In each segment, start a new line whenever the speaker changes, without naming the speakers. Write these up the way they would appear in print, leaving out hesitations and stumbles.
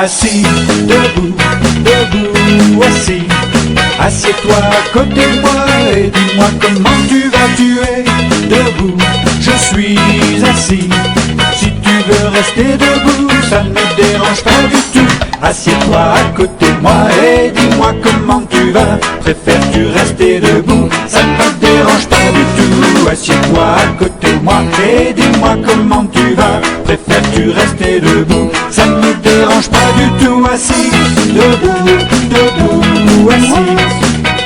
Assis, debout, debout, assis. Assieds-toi à côté de moi et dis-moi comment tu vas, tu es debout. Je suis assis. Si tu veux rester debout, ça ne me dérange pas du tout. Assieds-toi à côté de moi et dis-moi comment tu vas. Préfères-tu rester debout? Ça ne me dérange pas du tout. Assieds-toi à côté de moi et dis-moi comment tu vas. Préfères-tu rester debout? Ça ne me dérange pas du tout. Assis, debout, debout, assis.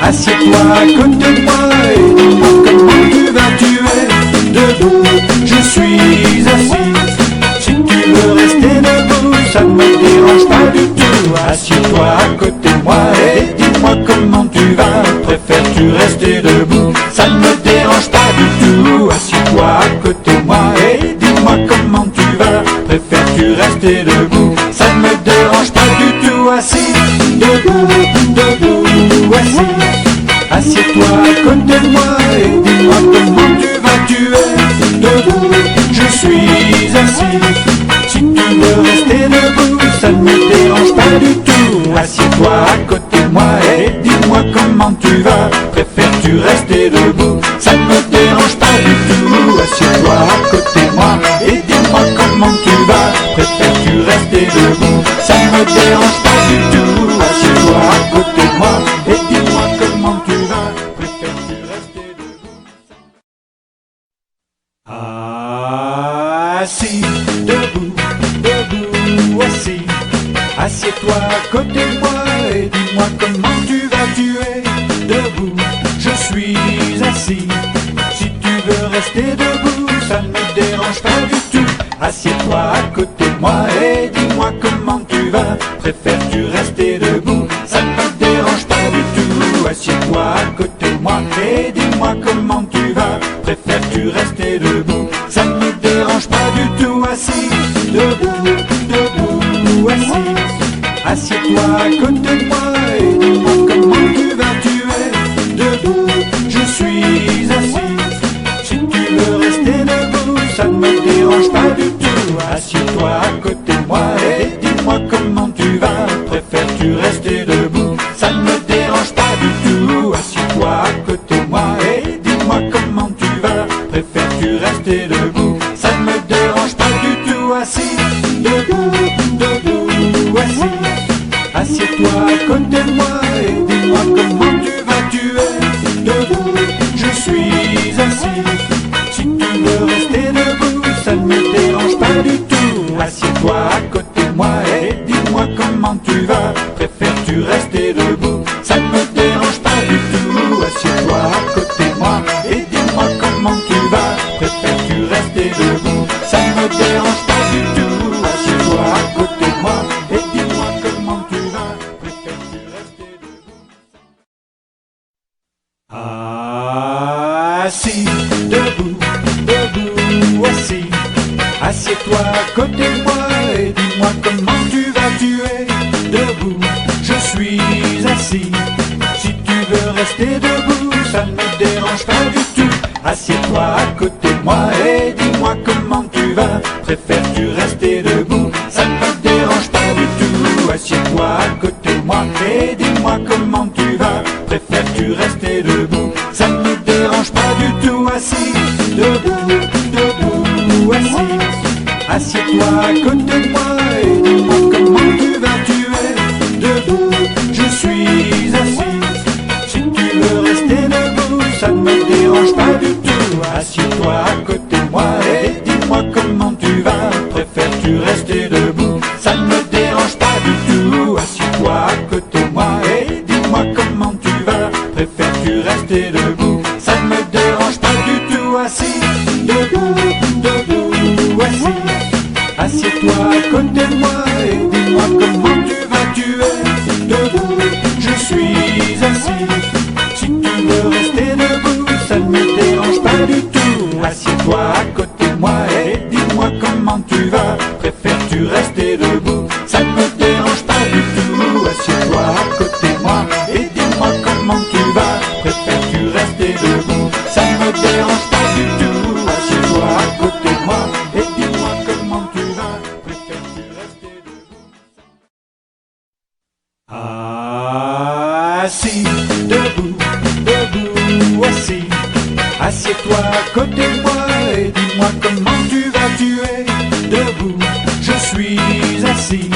Assieds-toi à côté de moi et dis-moi comment tu vas, tu es debout. Je suis assis. Si tu veux rester debout, ça ne me dérange pas du tout. Assieds-toi à côté de moi et dis-moi comment tu vas. Préfères-tu rester debout? Ça ne me dérange pas du tout. Assieds-toi à côté de moi et dis-moi comment tu vas. Préfères-tu rester debout? Ça ne me dérange pas du tout. Assis, debout, debout, assis. Assieds-toi à côté de moi et dis-moi comment tu vas, tu es debout. Je suis assis. Si tu veux rester debout, ça ne me dérange pas du tout. Assieds-toi à côté de moi et dis-moi comment tu vas. Préfères-tu rester debout? Ça ne me dérange pas du tout. Assieds-toi à côté de moi et dis-moi comment tu vas. Préfères-tu rester debout? Ça ne me dérange pas du tout. Assieds-toi à côté de moi et dis-moi comment tu vas. Préfères-tu rester debout? Assis, debout, debout, assis. Assieds-toi à côté de moi et dis-moi comment tu vas, tu es debout. Je suis assis. Si tu veux rester debout, ça ne me dérange pas du tout. Assieds-toi à côté de moi et dis-moi comment tu vas. Préfères-tu rester debout? Ça ne me dérange pas du tout. Assieds-toi à côté de moi et dis-moi comment tu vas. Préfères-tu rester debout? Ça ne me dérange pas du tout. Assis, debout, debout, assis. Assieds-toi à côté de moi et dis-moi comment tu vas, tu es debout. Je suis assis. Si tu veux rester debout, ça ne me dérange pas du tout. Assieds-toi à côté de moi et dis-moi comment tu vas. Préfères-tu rester debout? Ça ne me dérange pas du tout. Assieds-toi à côté de moi et dis-moi comment tu vas. Préfères-tu rester debout? Ça ne me dérange pas du tout. Assis, debout, debout, assis. Assieds-toi à côté de moi et dis-moi comment tu vas, tu es debout. Je suis assis. Si tu veux rester debout, ça ne me dérange pas du tout. Assieds-toi à côté de moi et dis-moi comment tu vas. Préfères-tu rester debout? Ça ne me dérange pas du tout. Assieds-toi à côté de moi et dis-moi comment tu vas. Préfères-tu rester debout? Ça ne me dérange pas du tout. Assieds-toi à côté de moi et dis-moi comment tu vas. Préfères-tu rester debout? Assis, debout, debout, assis. Assieds-toi à côté de moi et dis-moi comment tu vas, tu es debout. Je suis assis. Si tu veux rester debout, ça ne me dérange pas du tout. Assieds-toi à côté de moi et dis-moi comment tu vas. Préfères-tu rester debout? Ça ne me dérange pas du tout. Assieds-toi à côté de moi et dis-moi comment tu vas. Préfères-tu rester debout? Ça ne me dérange pas du tout. Assis, debout, debout, assis. Assieds-toi à côté de moi et dis-moi comment tu vas, tu es debout. Je suis assis. Si tu veux rester debout, ça ne me dérange pas du tout. Assieds-toi à côté de moi et dis-moi comment tu vas. Préfères-tu rester debout? Ça ne me dérange pas du tout. Assieds-toi à côté de moi et dis-moi comment tu vas. Préfères-tu rester debout? Ça ne me dérange pas du tout. Assis, debout, debout, assis. Assieds-toi à côté de moi et dis-moi comment tu vas, tu es debout. Je suis assis. Si tu veux rester debout, ça ne me dérange pas du tout. Assieds-toi à côté de moi et dis-moi comment tu vas. Préfères-tu rester debout? Ça ne me dérange pas du tout. Assieds-toi à côté de moi et dis-moi comment tu vas. Préfères-tu rester debout? Ça ne me dérange pas du tout. Assieds-toi à côté de moi et dis-moi comment tu vas. Préfères-tu rester Assis, debout, debout, assis. Assieds-toi à côté de moi et dis-moi comment tu vas. Tu es debout, je suis assis.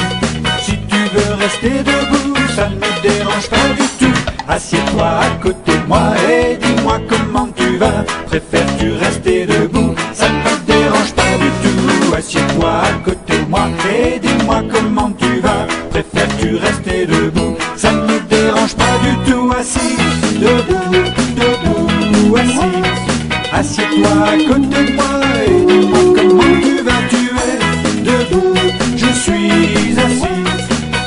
Si tu veux rester debout, ça ne me dérange pas du tout. Assieds-toi à côté de moi et dis-moi comment tu vas. Préfères-tu rester debout? Ça ne me dérange pas du tout. Assieds-toi à côté de moi et dis-moi comment tu vas. Préfères-tu rester debout? Ça ne me dérange pas du tout. Assis, debout, debout, assis. Assieds-toi à côté de moi et dis-moi comment tu vas. Tu es debout, je suis assis.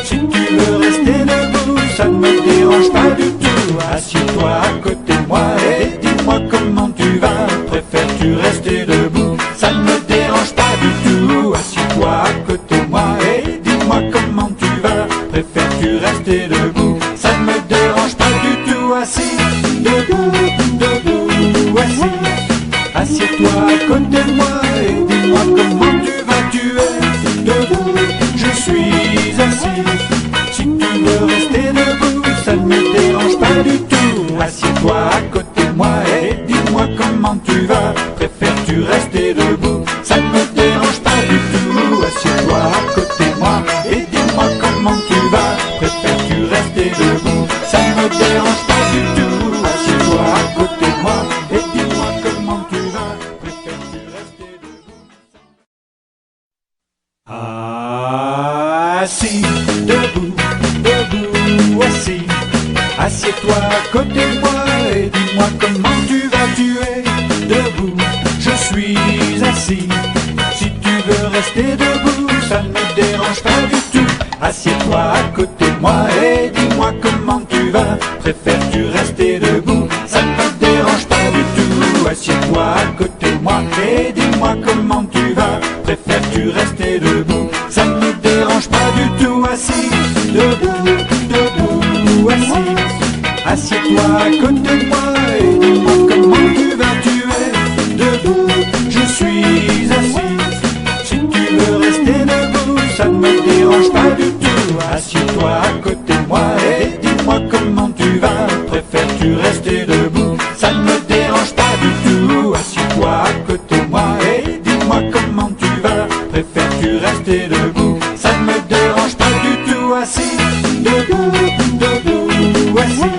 Si tu veux rester debout, ça ne me dérange pas du tout. Assieds-toi à côté de moi et dis-moi comment tu vas. Préfères-tu rester debout? Ça ne me dérange pas du tout. Assieds-toi à côté de moi et dis-moi comment tu vas. Préfères-tu rester debout? Ça ne me dérange pas du tout. Assis, debout, debout, assis. Assieds-toi à côté de moi et dis-moi comment tu vas. Tu es debout, je suis assis. Si tu veux rester debout, ça ne me dérange pas du tout. Assieds-toi à côté de moi et dis-moi comment tu vas. Préfères-tu rester debout? Ça ne me dérange pas du tout. Assieds-toi à côté de moi et dis-moi comment tu vas. Préfères-tu rester debout? Ça ne me dérange pas du tout. Assieds-toi à côté de moi et dis-moi comment tu vas. Préfères-tu rester debout? Assis, debout, debout, assis. Assieds-toi à côté de moi et dis-moi comment tu vas. Tu es debout, je suis assis. Si tu veux rester debout, ça ne me dérange pas du tout. Assieds-toi à côté de moi et dis-moi comment tu vas. Préfères-tu rester debout? Ça ne me dérange pas du tout. Assieds-toi à côté de moi et dis-moi comment tu vas. Préfères-tu rester debout? Ça ne me dérange pas du tout. Assis, debout, debout, assis. Assieds-toi à côté de moi et dis-moi comment tu vas. Tu es debout, je suis assis. Si tu veux rester debout, ça ne me dérange pas du tout. Assieds-toi à côté de moi et dis-moi comment tu vas. Préfères-tu rester debout? Ça ne me dérange pas du tout. Assieds-toi à côté de moi et dis-moi comment tu vas. Préfères-tu rester debout? Ça ne me dérange pas du tout. Assis, debout, debout, assis.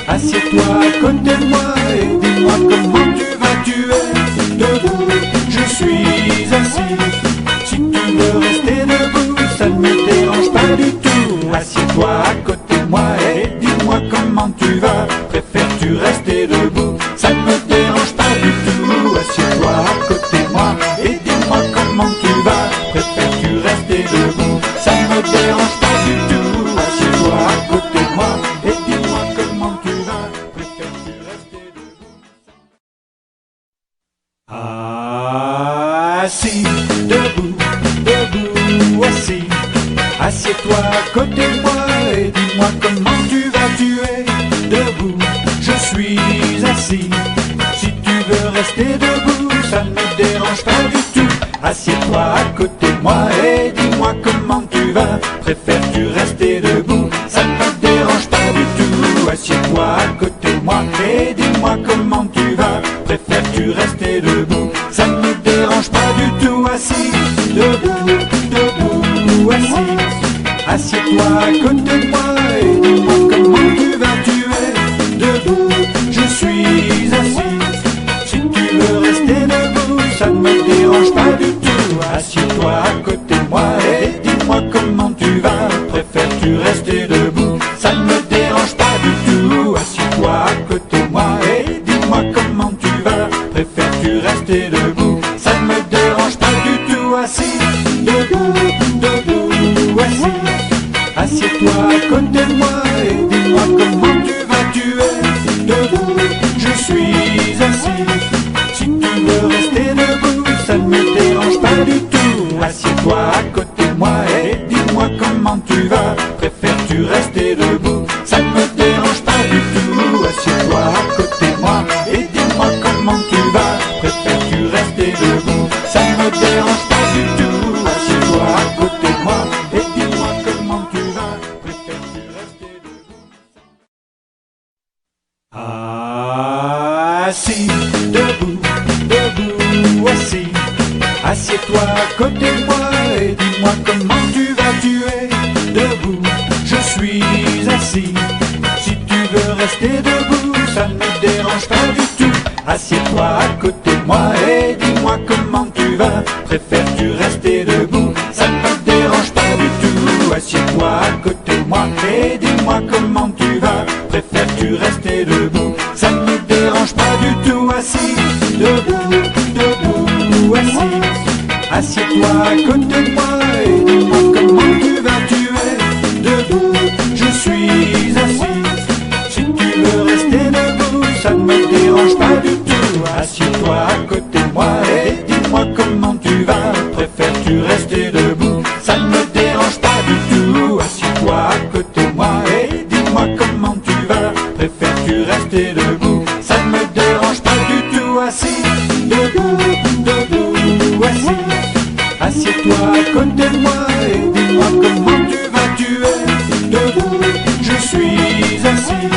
Assieds-toi à côté de moi et dis-moi comment tu vas. Tu es debout, je suis assis. Si tu veux rester debout, ça ne me dérange pas du tout. Assieds-toi à côté de moi et dis-moi comment tu vas. Préfères-tu rester debout? Ça ne me dérange pas du tout. Assieds-toi à côté de moi et dis-moi comment tu vas. Préfères-tu rester debout? Ça ne me dérange pas du tout. Assieds-toi à côté de moi et dis-moi comment tu vas. Préfères-tu rester debout? Assis, debout, debout, assis. Assieds-toi à côté de moi et dis-moi comment tu vas. Tu es debout, je suis assis. Si tu veux rester debout, ça ne me dérange pas du tout. Assieds-toi à côté de moi et dis-moi comment tu vas. Préfères-tu rester debout? Ça ne me dérange pas du tout. Assieds-toi à côté de moi et dis-moi comment tu vas. Préfères-tu rester debout? Ça ne me dérange pas du tout. Assis, debout, debout, assis. Assieds-toi à côté de moi et dis-moi comment tu vas. Tu es debout, je suis assis. Si tu veux rester debout, ça ne me dérange pas du tout. Assieds-toi à côté de moi et dis-moi comment tu vas. Préfères-tu rester debout? Ça ne me dérange pas du tout. Assieds-toi à côté de moi et dis-moi comment tu vas. Préfères-tu rester debout? Ça ne me dérange pas du tout. Assis, debout, debout, assis. Assieds-toi à côté de moi et dis-moi comment tu vas. Tu es debout, je suis assis. Si tu veux rester debout, ça ne me dérange pas du tout. Assieds-toi à côté de moi et dis-moi comment tu vas. Préfères-tu rester debout? Ça ne me dérange pas du tout. Assieds-toi à côté de moi et dis-moi comment tu vas. Préfères-tu rester debout? Ça ne me dérange pas du tout. Assieds-toi à côté de moi et dis-moi comment tu vas. Préfères-tu rester debout? à côté de moi et dis-moi comment tu vas, tu es debout, je suis assis. Si tu veux rester debout, ça ne me dérange pas du tout. Assieds-toi à côté de moi et dis-moi comment tu vas. Préfères-tu rester debout? Ça ne me dérange pas du tout. Assieds-toi à côté de moi et dis-moi comment tu vas. Préfères-tu rester debout? Ça ne me dérange pas du tout. Assis, debout, debout, assis. Assieds-toi à côté de moi et dis-moi comment tu vas, tu es debout, je suis assis. Si tu veux rester debout, ça ne me dérange pas du tout. Assieds-toi à côté de moi et dis-moi comment tu vas. Préfères-tu rester debout? Ça ne me dérange pas du tout. Assieds-toi à côté de moi et dis-moi comment tu vas. Préfères-tu rester debout? Ça ne me dérange pas du tout. Assis, debout, debout, assis. Assieds-toi à côté de moi et dis-moi comment tu vas, tu es debout, je suis assis.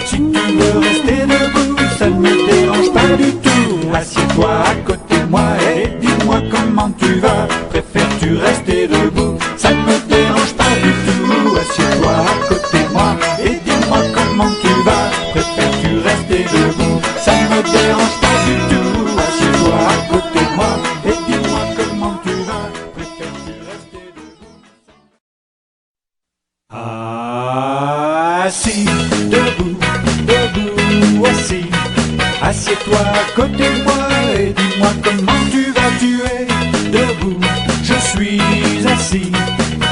Si tu veux rester debout, ça ne me dérange pas du tout. Assieds-toi à côté de moi et dis-moi comment tu vas. Préfères-tu rester debout? Ça ne me dérange pas du tout. Assieds-toi à côté de moi et dis-moi comment tu vas. Préfères-tu rester debout? Ça ne me dérange pas du tout. Assieds-toi à côté de moi et dis-moi comment tu vas. Préfères-tu rester debout? Assis, debout, debout, assis. Assieds-toi à côté de moi et dis-moi comment tu vas, tu es debout, je suis assis.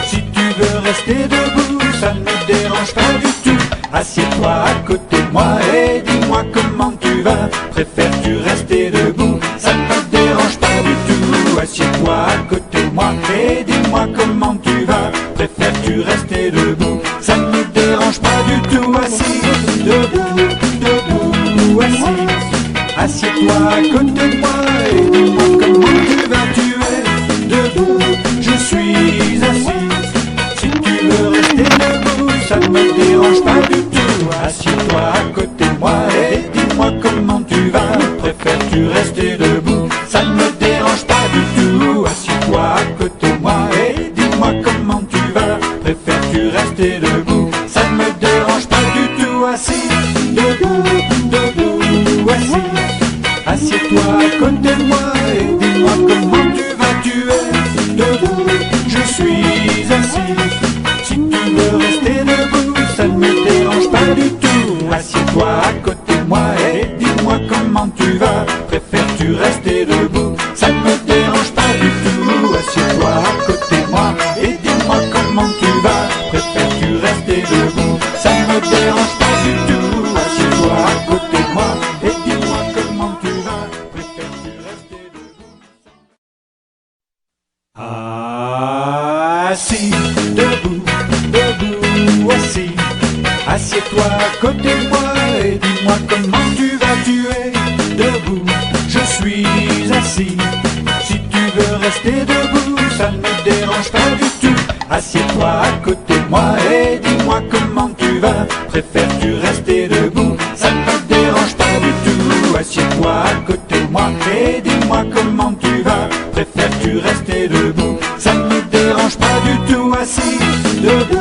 Si tu veux rester debout, ça ne me dérange pas du tout. Assieds-toi à côté de moi et dis-moi comment tu vas. Préfères-tu rester debout? Ça ne me dérange pas du tout. Assieds-toi à côté de moi et dis-moi comment tu vas. Préfères-tu rester debout? Ça ne me dérange pas du tout. Assis, debout, debout, assis. Assieds-toi à côté de moi et dis-moi comment tu vas, tu es debout, je suis assis. Si tu veux rester debout, ça ne me dérange pas du tout. Assieds-toi à côté de moi et dis-moi comment tu vas. Préfères-tu rester debout? Ça ne me dérange pas du tout. Assieds-toi à côté de moi et dis-moi comment tu vas. Préfères-tu rester debout? Ça ne me dérange pas du tout. Assis, debout, debout, assis. Assieds-toi à côté de moi et dis-moi comment tu vas, tu es debout, je suis assis. Si tu veux rester debout, ça ne me dérange pas du tout. Assieds-toi à côté de moi et dis-moi comment tu vas. Préfères-tu rester debout? Ça ne me dérange pas du tout. Assieds-toi à côté de moi et dis-moi comment tu vas. Préfères-tu rester debout? Ça ne me dérange pas du tout. Assieds-toi à côté de moi et dis-moi comment tu vas. Préfères-tu rester debout? Assis, debout, debout, assis. Assieds-toi à côté de moi et dis-moi comment tu vas, tu es debout, je suis assis. Si tu veux rester debout, ça ne me dérange pas du tout. Assieds-toi à côté de moi et dis-moi comment tu vas. Préfères-tu rester debout? Ça ne me dérange pas du tout. Assieds-toi à côté de moi et dis-moi comment tu vas. Préfères-tu rester debout? Ça ne me dérange pas du tout. Assis, debout,